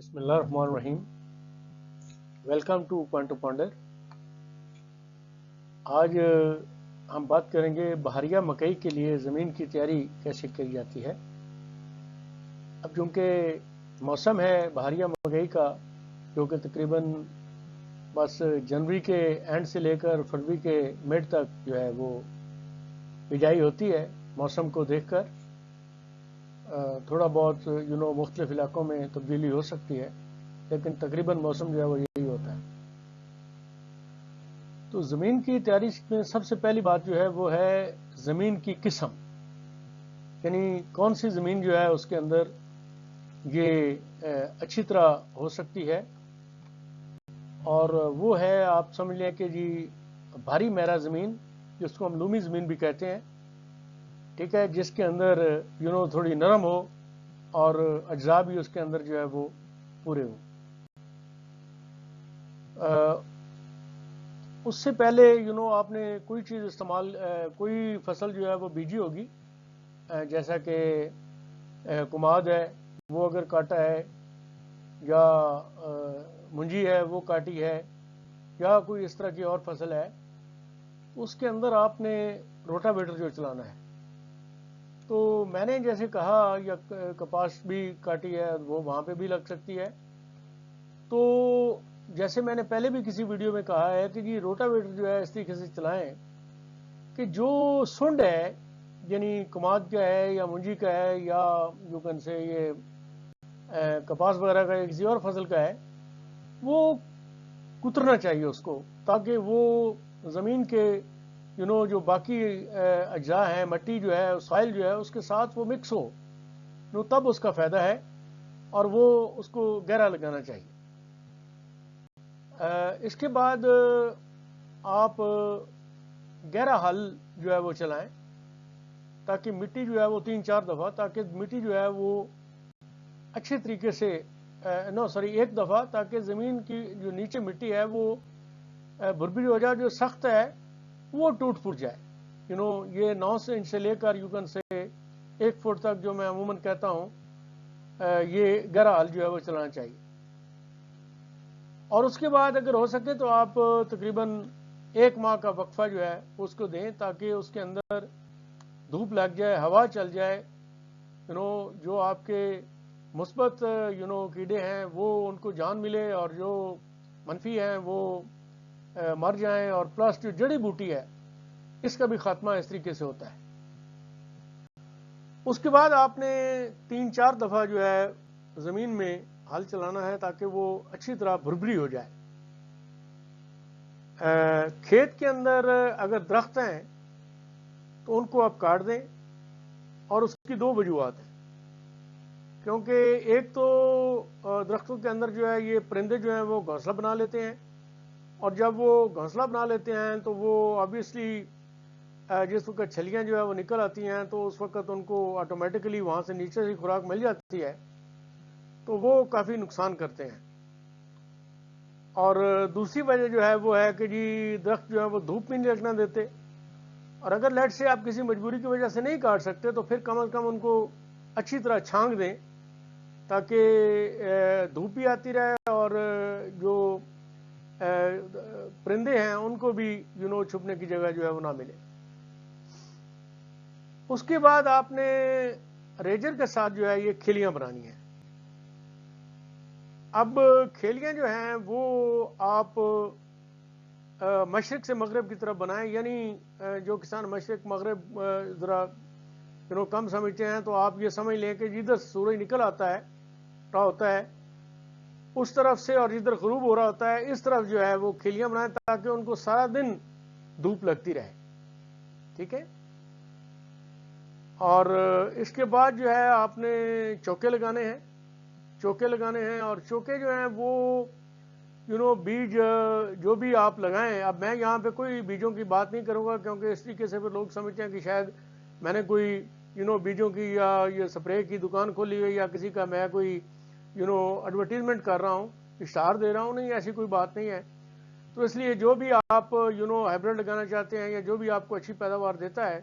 بسم اللہ الرحمن الرحیم. Welcome to point to ponder. آج ہم بات کریں گے بہاریہ مکئی کے لیے زمین کی تیاری کیسے کی جاتی ہے. اب چونکہ موسم ہے بہاریہ مکئی کا جو کہ تقریباً بس جنوری کے اینڈ سے لے کر فروری کے مڈ تک جو ہے وہ بجائی ہوتی ہے. موسم کو دیکھ کر تھوڑا بہت مختلف علاقوں میں تبدیلی ہو سکتی ہے لیکن تقریباً موسم جو ہے وہ یہی ہوتا ہے. تو زمین کی تیاری میں سب سے پہلی بات جو ہے وہ ہے زمین کی قسم، یعنی کون سی زمین جو ہے اس کے اندر یہ اچھی طرح ہو سکتی ہے. اور وہ ہے آپ سمجھ لیں کہ جی بھاری میرا زمین جس کو ہم لومی زمین بھی کہتے ہیں، ٹھیک ہے، جس کے اندر تھوڑی نرم ہو اور اجزاء بھی اس کے اندر جو ہے وہ پورے ہوں. اس سے پہلے آپ نے کوئی چیز استعمال کوئی فصل جو ہے وہ بیجی ہوگی، جیسا کہ کماد ہے وہ اگر کاٹا ہے، یا منجی ہے وہ کاٹی ہے، یا کوئی اس طرح کی اور فصل ہے، اس کے اندر آپ نے روٹاویٹر جو چلانا ہے. تو میں نے جیسے کہا یا کپاس بھی کاٹی ہے وہ وہاں پہ بھی لگ سکتی ہے. تو جیسے میں نے پہلے بھی کسی ویڈیو میں کہا ہے کہ جی روٹاویٹر جو ہے اس طریقے سے چلائیں کہ جو سنڈ ہے، یعنی کماد کا ہے یا منجی کا ہے یا جو کن سے یہ کپاس وغیرہ کا یا کسی اور فصل کا ہے، وہ کترنا چاہیے اس کو، تاکہ وہ زمین کے جو باقی اجزاء ہیں، مٹی جو ہے، سوائل جو ہے، اس کے ساتھ وہ مکس ہو، تب اس کا فائدہ ہے. اور وہ اس کو گہرا لگانا چاہیے. اس کے بعد آپ گہرا حل جو ہے وہ چلائیں تاکہ مٹی جو ہے وہ 3-4 دفعہ، تاکہ مٹی جو ہے وہ اچھے طریقے سے ایک دفعہ، تاکہ زمین کی جو نیچے مٹی ہے وہ بھربھری ہو جائے، جو سخت ہے وہ ٹوٹ پھوٹ جائے. یہ 9 انچ سے لے کر یوگن سے 1 فٹ تک جو میں عموماً کہتا ہوں یہ گہرا حل جو ہے وہ چلانا چاہیے. اور اس کے بعد اگر ہو سکے تو آپ تقریباً 1 ماہ کا وقفہ جو ہے اس کو دیں تاکہ اس کے اندر دھوپ لگ جائے، ہوا چل جائے، جو آپ کے مثبت کیڑے ہیں وہ ان کو جان ملے، اور جو منفی ہیں وہ مر جائیں، اور پلس جو جڑی بوٹی ہے اس کا بھی خاتمہ اس طریقے سے ہوتا ہے. اس کے بعد آپ نے 3-4 دفعہ جو ہے زمین میں ہل چلانا ہے تاکہ وہ اچھی طرح بھربھری ہو جائے. کھیت کے اندر اگر درخت ہیں تو ان کو آپ کاٹ دیں، اور اس کی 2 وجوہات ہیں. کیونکہ ایک تو درختوں کے اندر جو ہے یہ پرندے جو ہیں وہ گھونسلہ بنا لیتے ہیں، اور جب وہ گھونسلہ بنا لیتے ہیں تو وہ آبویسلی جس وقت چھلیاں جو ہے وہ نکل آتی ہیں تو اس وقت ان کو آٹومیٹکلی وہاں سے نیچے سے خوراک مل جاتی ہے، تو وہ کافی نقصان کرتے ہیں. اور دوسری وجہ جو ہے وہ ہے کہ جی درخت جو ہے وہ دھوپ بھی نہیں لگنا دیتے، اور اگر لیٹ سے آپ کسی مجبوری کی وجہ سے نہیں کاٹ سکتے تو پھر کم از کم ان کو اچھی طرح چھانک دیں تاکہ دھوپ بھی آتی رہے اور جو پرندے ہیں ان کو بھی چھپنے کی جگہ جو ہے وہ نہ ملے. اس کے بعد آپ نے ریجر کے ساتھ جو ہے یہ کھلیاں بنانی ہیں. اب کھیلیاں جو ہیں وہ آپ مشرق سے مغرب کی طرف بنائیں، یعنی جو کسان مشرق مغرب ذرا کم سمجھتے ہیں تو آپ یہ سمجھ لیں کہ جدھر سورج نکل آتا ہے رہا ہوتا ہے اس طرف سے، اور جدھر غروب ہو رہا ہوتا ہے اس طرف جو ہے وہ کھلیاں بنائیں تاکہ ان کو سارا دن دھوپ لگتی رہے. ٹھیک ہے. اور اس کے بعد جو ہے آپ نے چوکے لگانے ہیں، اور چوکے جو ہیں وہ بیج جو بھی آپ لگائیں. اب میں یہاں پہ کوئی بیجوں کی بات نہیں کروں گا کیونکہ اس طریقے سے پھر لوگ سمجھتے ہیں کہ شاید میں نے کوئی بیجوں کی یا یہ سپرے کی دکان کھولی ہوئی یا کسی کا میں کوئی ایڈورٹیزمنٹ کر رہا ہوں، اشتہار دے رہا ہوں. نہیں، ایسی کوئی بات نہیں ہے. تو اس لیے جو بھی آپ ہائیبرڈ لگانا چاہتے ہیں یا جو بھی آپ کو اچھی پیداوار دیتا ہے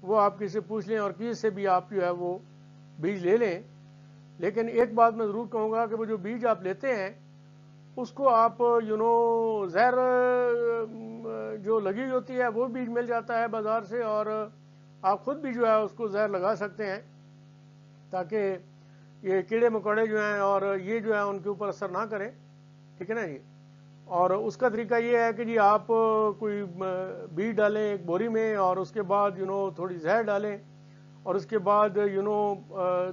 وہ آپ کسی سے پوچھ لیں، اور کسی سے بھی آپ جو ہے وہ بیج لے لیں لیکن ایک بات میں ضرور کہوں گا کہ وہ جو بیج آپ لیتے ہیں اس کو آپ زہر جو لگی ہوئی ہوتی ہے وہ بیج مل جاتا ہے بازار سے، اور آپ خود بھی جو ہے اس کو زہر لگا سکتے ہیں تاکہ یہ کیڑے مکوڑے جو ہیں اور یہ جو ہے ان کے اوپر اثر نہ کریں، ٹھیک ہے نا جی۔ اور اس کا طریقہ یہ ہے کہ جی آپ کوئی بیج ڈالیں ایک بوری میں، اور اس کے بعد تھوڑی زہر ڈالیں، اور اس کے بعد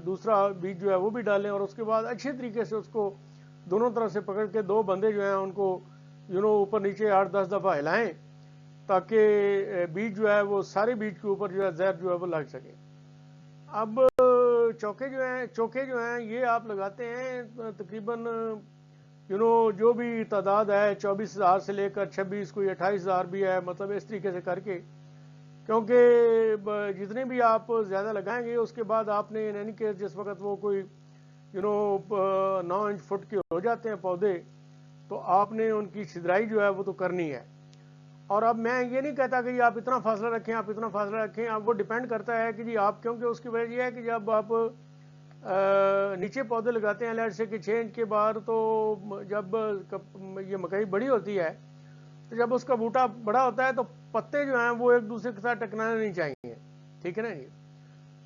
دوسرا بیج جو ہے وہ بھی ڈالیں، اور اس کے بعد اچھے طریقے سے اس کو دونوں طرف سے پکڑ کے دو بندے جو ہیں ان کو اوپر نیچے 8-10 دفعہ ہلائیں تاکہ بیج جو ہے وہ سارے بیج کے اوپر جو ہے زہر جو ہے وہ لگ سکے۔ اب چوکے جو ہیں یہ آپ لگاتے ہیں تقریباً جو بھی تعداد ہے 24,000 سے لے کر 26 کوئی 28,000 بھی ہے، مطلب اس طریقے سے کر کے، کیونکہ جتنے بھی آپ زیادہ لگائیں گے اس کے بعد آپ نے ان کیس جس وقت وہ کوئی 9 انچ فٹ کے ہو جاتے ہیں پودے، تو آپ نے ان کی چھدرائی جو ہے وہ تو کرنی ہے۔ اور اب میں یہ نہیں کہتا کہ جی آپ اتنا فاصلہ رکھیں، آپ اتنا فاصلہ رکھیں، اب وہ ڈیپینڈ کرتا ہے کہ جی آپ، کیونکہ اس کی وجہ یہ ہے کہ جب آپ نیچے پودے لگاتے ہیں لیٹ سے کہ 6 انچ کے بعد، تو جب یہ مکئی بڑی ہوتی ہے تو جب اس کا بوٹا بڑا ہوتا ہے تو پتے جو ہیں وہ ایک دوسرے کے ساتھ ٹکرانے نہیں چاہیے، ٹھیک ہے نا جی۔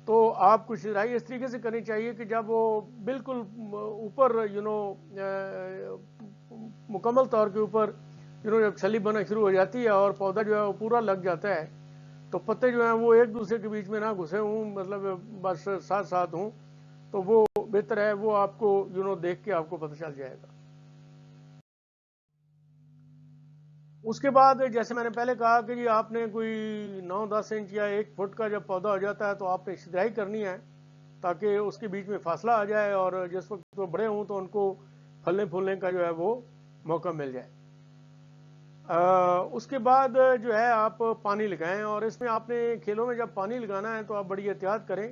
تو آپ کو چھدرائی اس طریقے سے کرنی چاہیے کہ جب وہ بالکل اوپر مکمل طور کے اوپر جب چھلی بنا شروع ہو جاتی ہے اور پودا جو ہے وہ پورا لگ جاتا ہے، تو پتے جو ہیں وہ ایک دوسرے کے بیچ میں نہ گھسے ہوں، مطلب بس ساتھ ساتھ ہوں، تو وہ بہتر ہے، وہ آپ کو دیکھ کے آپ کو پتہ چل جائے گا۔ اس کے بعد جیسے میں نے پہلے کہا کہ جی آپ نے کوئی 9-10 انچ یا 1 فٹ کا جب پودا ہو جاتا ہے تو آپ نے چھدرائی کرنی ہے تاکہ اس کے بیچ میں فاصلہ آ جائے، اور جس وقت وہ بڑے ہوں تو ان کو پھلنے پھولنے کا جو ہے وہ موقع مل جائے۔ اس کے بعد جو ہے آپ پانی لگائیں، اور اس میں آپ نے کھیلوں میں جب پانی لگانا ہے تو آپ بڑی احتیاط کریں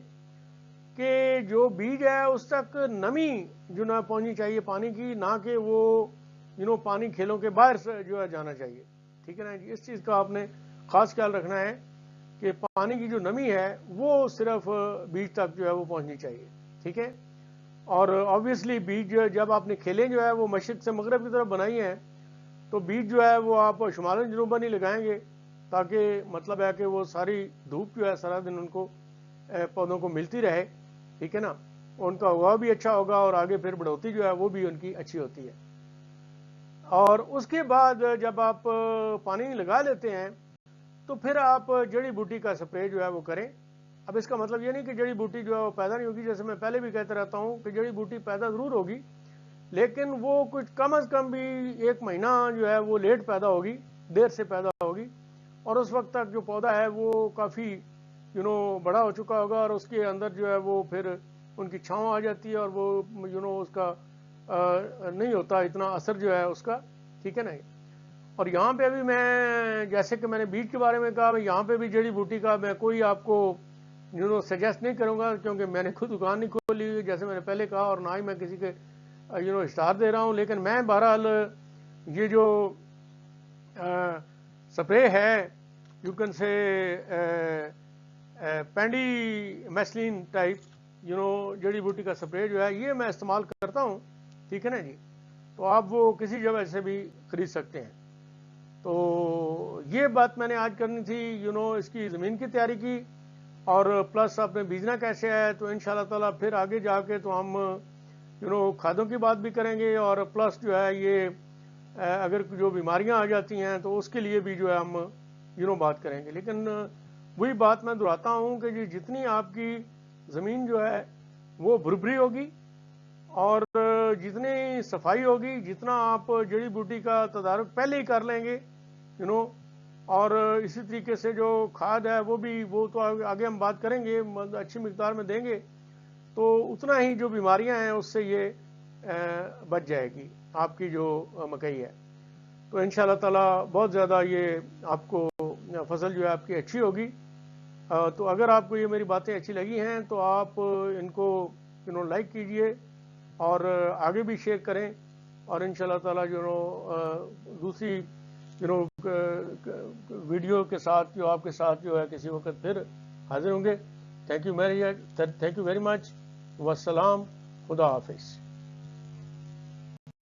کہ جو بیج ہے اس تک نمی جو نہ پہنچنی چاہیے پانی کی، نہ کہ وہ پانی کھیلوں کے باہر سے جو ہے جانا چاہیے، ٹھیک ہے نا جی۔ اس چیز کا آپ نے خاص خیال رکھنا ہے کہ پانی کی جو نمی ہے وہ صرف بیج تک جو ہے وہ پہنچنی چاہیے، ٹھیک ہے۔ اور آبویسلی بیج جب آپ نے کھیلیں جو ہے وہ مشرق سے مغرب کی طرف بنائی ہیں، تو بیج جو ہے وہ آپ شمال جنوباً نہیں لگائیں گے، تاکہ مطلب ہے کہ وہ ساری دھوپ جو ہے سارا دن ان کو پودوں کو ملتی رہے، ٹھیک ہے نا، ان کا اگاؤ بھی اچھا ہوگا اور آگے پھر بڑھوتی جو ہے وہ بھی ان کی اچھی ہوتی ہے۔ اور اس کے بعد جب آپ پانی لگا لیتے ہیں تو پھر آپ جڑی بوٹی کا سپرے جو ہے وہ کریں۔ اب اس کا مطلب یہ نہیں کہ جڑی بوٹی جو ہے وہ پیدا نہیں ہوگی، جیسے میں پہلے بھی کہتا رہتا ہوں کہ جڑی بوٹی پیدا ضرور ہوگی، لیکن وہ کچھ کم از کم بھی 1 مہینہ جو ہے وہ لیٹ پیدا ہوگی، دیر سے پیدا ہوگی، اور اس وقت تک جو پودا ہے وہ کافی بڑا ہو چکا ہوگا، اور اس کے اندر جو ہے وہ پھر ان کی چھاؤں آ جاتی ہے، اور وہ اس کا نہیں ہوتا اتنا اثر جو ہے اس کا، ٹھیک ہے نا۔ اور یہاں پہ ابھی میں جیسے کہ میں نے بیج کے بارے میں کہا، یہاں پہ بھی جڑی بوٹی کا میں کوئی آپ کو سجیسٹ نہیں کروں گا، کیونکہ میں نے خود دکان نہیں کھولی ہوئی جیسے میں نے پہلے کہا، اور نہ ہی میں کسی کے اشتہار دے رہا ہوں، لیکن میں بہرحال یہ جو سپرے ہے you can say Pindi میسلین type جڑی بوٹی کا سپرے جو ہے یہ میں استعمال کرتا ہوں، ٹھیک ہے نا جی۔ تو آپ وہ کسی جگہ سے بھی خرید سکتے ہیں۔ تو یہ بات میں نے آج کرنی تھی، اس کی زمین کی تیاری کی، اور پلس آپ نے بیجنا کیسے ہے، تو انشاءاللہ تعالیٰ پھر آگے جا کے تو ہم کھادوں کی بات بھی کریں گے، اور پلس جو ہے یہ اگر جو بیماریاں آ جاتی ہیں تو اس کے لیے بھی جو ہے ہم بات کریں گے۔ لیکن وہی بات میں دہراتا ہوں کہ جتنی آپ کی زمین جو ہے وہ بھربھری ہوگی، اور جتنی صفائی ہوگی، جتنا آپ جڑی بوٹی کا تدارک پہلے ہی کر لیں گے اور اسی طریقے سے جو کھاد ہے وہ تو آگے ہم بات کریں گے، اچھی مقدار میں دیں گے، تو اتنا ہی جو بیماریاں ہیں اس سے یہ بچ جائے گی آپ کی جو مکئی ہے۔ تو انشاءاللہ تعالیٰ بہت زیادہ یہ آپ کو فصل جو ہے آپ کی اچھی ہوگی۔ تو اگر آپ کو یہ میری باتیں اچھی لگی ہیں تو آپ ان کو لائک کیجئے اور آگے بھی شیئر کریں، اور انشاءاللہ تعالیٰ دوسری ویڈیو کے ساتھ جو آپ کے ساتھ جو ہے کسی وقت پھر حاضر ہوں گے۔ تھینک یو ویری مچ، والسلام خدا حافظ.